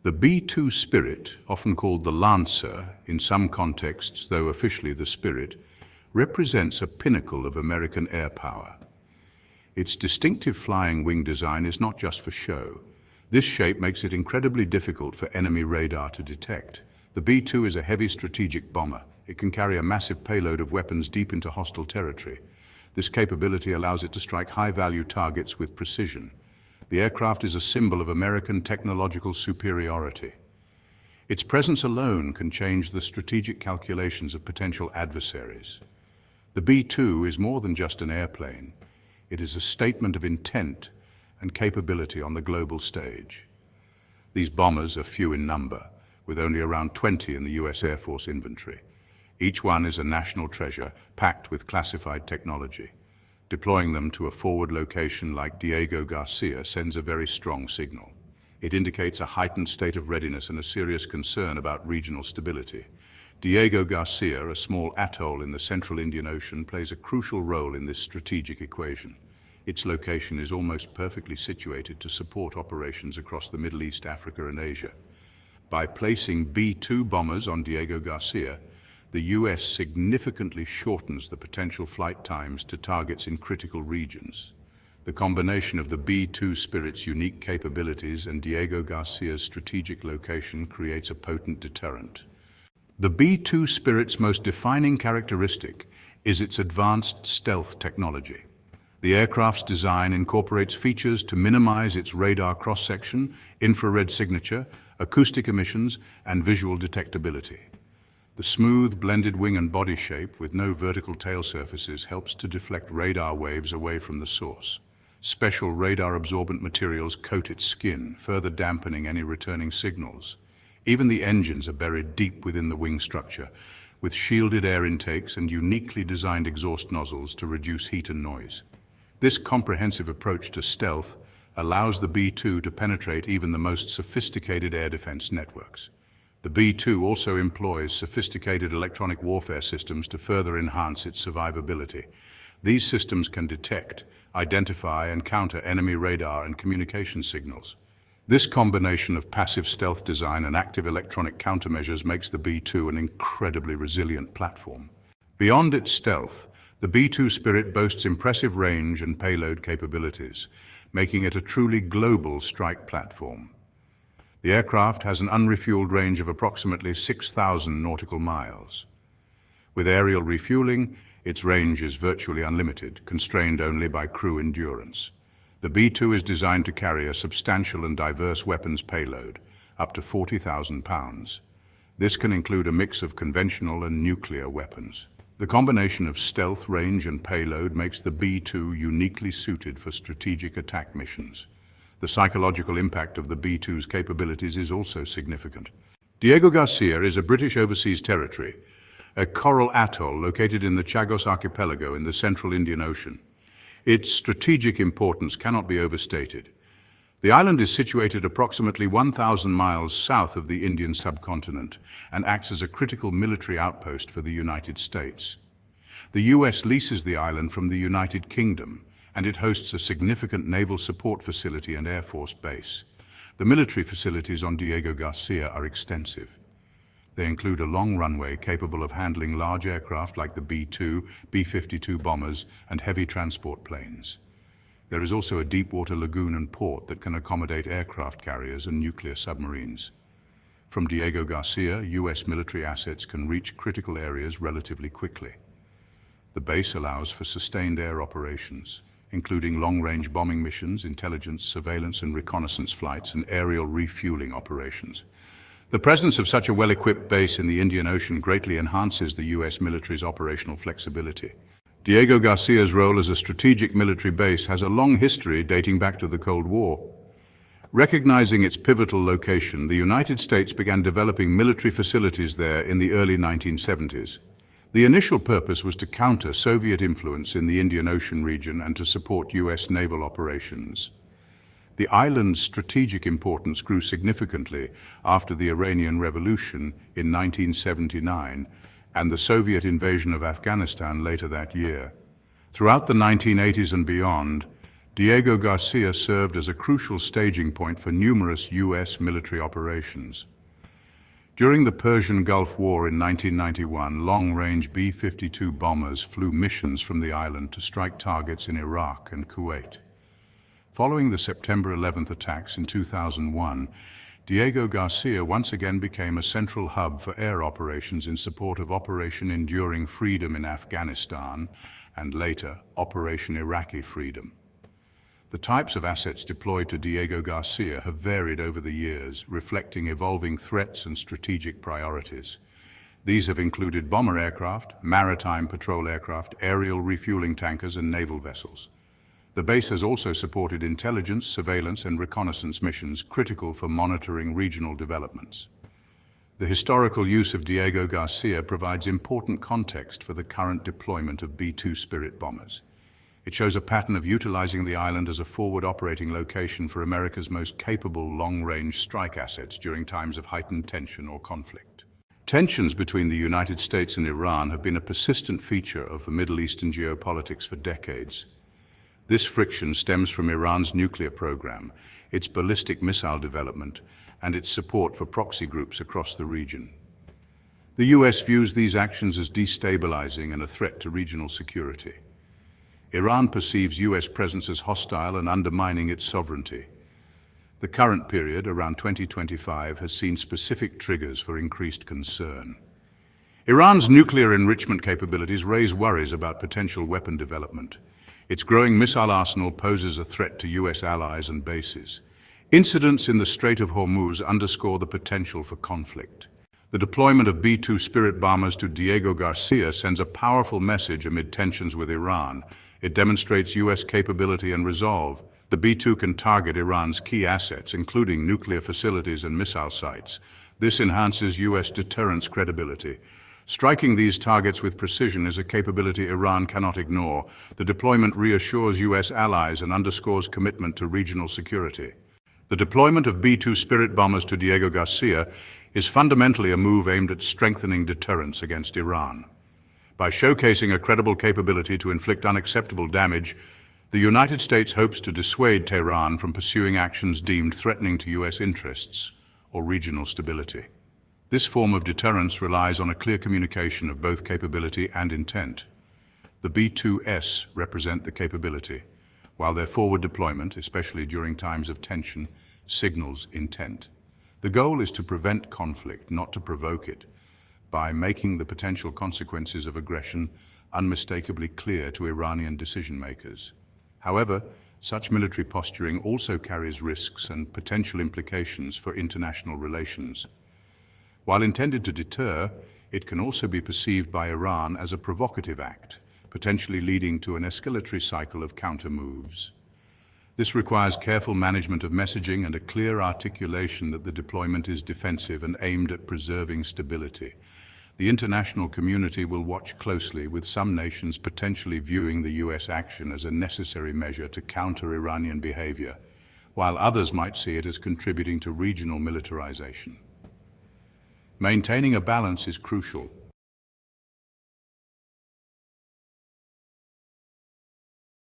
The B-2 Spirit, often called the Lancer in some contexts, though officially the Spirit, represents a pinnacle of American air power. Its distinctive flying wing design is not just for show. This shape makes it incredibly difficult for enemy radar to detect. The B-2 is a heavy strategic bomber. It can carry a massive payload of weapons deep into hostile territory. This capability allows it to strike high-value targets with precision. The aircraft is a symbol of American technological superiority. Its presence alone can change the strategic calculations of potential adversaries. The B-2 is more than just an airplane. It is a statement of intent and capability on the global stage. These bombers are few in number, with only around 20 in the US Air Force inventory. Each one is a national treasure, packed with classified technology. Deploying them to a forward location like Diego Garcia sends a very strong signal. It indicates a heightened state of readiness and a serious concern about regional stability. Diego Garcia, a small atoll in the central Indian Ocean, plays a crucial role in this strategic equation. Its location is almost perfectly situated to support operations across the Middle East, Africa, and Asia. By placing B-2 bombers on Diego Garcia, the US significantly shortens the potential flight times to targets in critical regions. The combination of the B-2 Spirit's unique capabilities and Diego Garcia's strategic location creates a potent deterrent. The B-2 Spirit's most defining characteristic is its advanced stealth technology. The aircraft's design incorporates features to minimize its radar cross-section, infrared signature, acoustic emissions, and visual detectability. The smooth, blended wing and body shape with no vertical tail surfaces helps to deflect radar waves away from the source. Special radar-absorbent materials coat its skin, further dampening any returning signals. Even the engines are buried deep within the wing structure, with shielded air intakes and uniquely designed exhaust nozzles to reduce heat and noise. This comprehensive approach to stealth allows the B-2 to penetrate even the most sophisticated air defense networks. The B-2 also employs sophisticated electronic warfare systems to further enhance its survivability. These systems can detect, identify, and counter enemy radar and communication signals. This combination of passive stealth design and active electronic countermeasures makes the B-2 an incredibly resilient platform. Beyond its stealth, the B-2 Spirit boasts impressive range and payload capabilities, making it a truly global strike platform. The aircraft has an unrefueled range of approximately 6,000 nautical miles. With aerial refueling, its range is virtually unlimited, constrained only by crew endurance. The B-2 is designed to carry a substantial and diverse weapons payload, up to 40,000 pounds. This can include a mix of conventional and nuclear weapons. The combination of stealth, range, and payload makes the B-2 uniquely suited for strategic attack missions. The psychological impact of the B-2's capabilities is also significant. Diego Garcia is a British overseas territory, a coral atoll located in the Chagos archipelago in the central Indian Ocean. Its strategic importance cannot be overstated. The island is situated approximately 1,000 miles south of the Indian subcontinent and acts as a critical military outpost for the United States. The US leases the island from the United Kingdom, and it hosts a significant naval support facility and Air Force base. The military facilities on Diego Garcia are extensive. They include a long runway capable of handling large aircraft like the B-2, B-52 bombers, and heavy transport planes. There is also a deep-water lagoon and port that can accommodate aircraft carriers and nuclear submarines. From Diego Garcia, US military assets can reach critical areas relatively quickly. The base allows for sustained air operations, including long-range bombing missions, intelligence, surveillance and reconnaissance flights, and aerial refueling operations. The presence of such a well-equipped base in the Indian Ocean greatly enhances the US military's operational flexibility. Diego Garcia's role as a strategic military base has a long history dating back to the Cold War. Recognizing its pivotal location, the United States began developing military facilities there in the early 1970s. The initial purpose was to counter Soviet influence in the Indian Ocean region and to support US naval operations. The island's strategic importance grew significantly after the Iranian Revolution in 1979 and the Soviet invasion of Afghanistan later that year. Throughout the 1980s and beyond, Diego Garcia served as a crucial staging point for numerous U.S. military operations. During the Persian Gulf War in 1991, long-range B-52 bombers flew missions from the island to strike targets in Iraq and Kuwait. Following the September 11th attacks in 2001, Diego Garcia once again became a central hub for air operations in support of Operation Enduring Freedom in Afghanistan and later Operation Iraqi Freedom. The types of assets deployed to Diego Garcia have varied over the years, reflecting evolving threats and strategic priorities. These have included bomber aircraft, maritime patrol aircraft, aerial refueling tankers, and naval vessels. The base has also supported intelligence, surveillance, and reconnaissance missions critical for monitoring regional developments. The historical use of Diego Garcia provides important context for the current deployment of B-2 Spirit bombers. It shows a pattern of utilizing the island as a forward operating location for America's most capable long-range strike assets during times of heightened tension or conflict. Tensions between the United States and Iran have been a persistent feature of the Middle Eastern geopolitics for decades. This friction stems from Iran's nuclear program, its ballistic missile development, and its support for proxy groups across the region. The U.S. views these actions as destabilizing and a threat to regional security. Iran perceives U.S. presence as hostile and undermining its sovereignty. The current period, around 2025, has seen specific triggers for increased concern. Iran's nuclear enrichment capabilities raise worries about potential weapon development. Its growing missile arsenal poses a threat to U.S. allies and bases. Incidents in the Strait of Hormuz underscore the potential for conflict. The deployment of B-2 Spirit bombers to Diego Garcia sends a powerful message amid tensions with Iran. It demonstrates U.S. capability and resolve. The B-2 can target Iran's key assets, including nuclear facilities and missile sites. This enhances U.S. deterrence credibility. Striking these targets with precision is a capability Iran cannot ignore. The deployment reassures U.S. allies and underscores commitment to regional security. The deployment of B-2 Spirit bombers to Diego Garcia is fundamentally a move aimed at strengthening deterrence against Iran. By showcasing a credible capability to inflict unacceptable damage, the United States hopes to dissuade Tehran from pursuing actions deemed threatening to U.S. interests or regional stability. This form of deterrence relies on a clear communication of both capability and intent. The B-2s represent the capability, while their forward deployment, especially during times of tension, signals intent. The goal is to prevent conflict, not to provoke it, by making the potential consequences of aggression unmistakably clear to Iranian decision-makers. However, such military posturing also carries risks and potential implications for international relations. While intended to deter, it can also be perceived by Iran as a provocative act, potentially leading to an escalatory cycle of counter-moves. This requires careful management of messaging and a clear articulation that the deployment is defensive and aimed at preserving stability. The international community will watch closely, with some nations potentially viewing the U.S. action as a necessary measure to counter Iranian behavior, while others might see it as contributing to regional militarization. Maintaining a balance is crucial.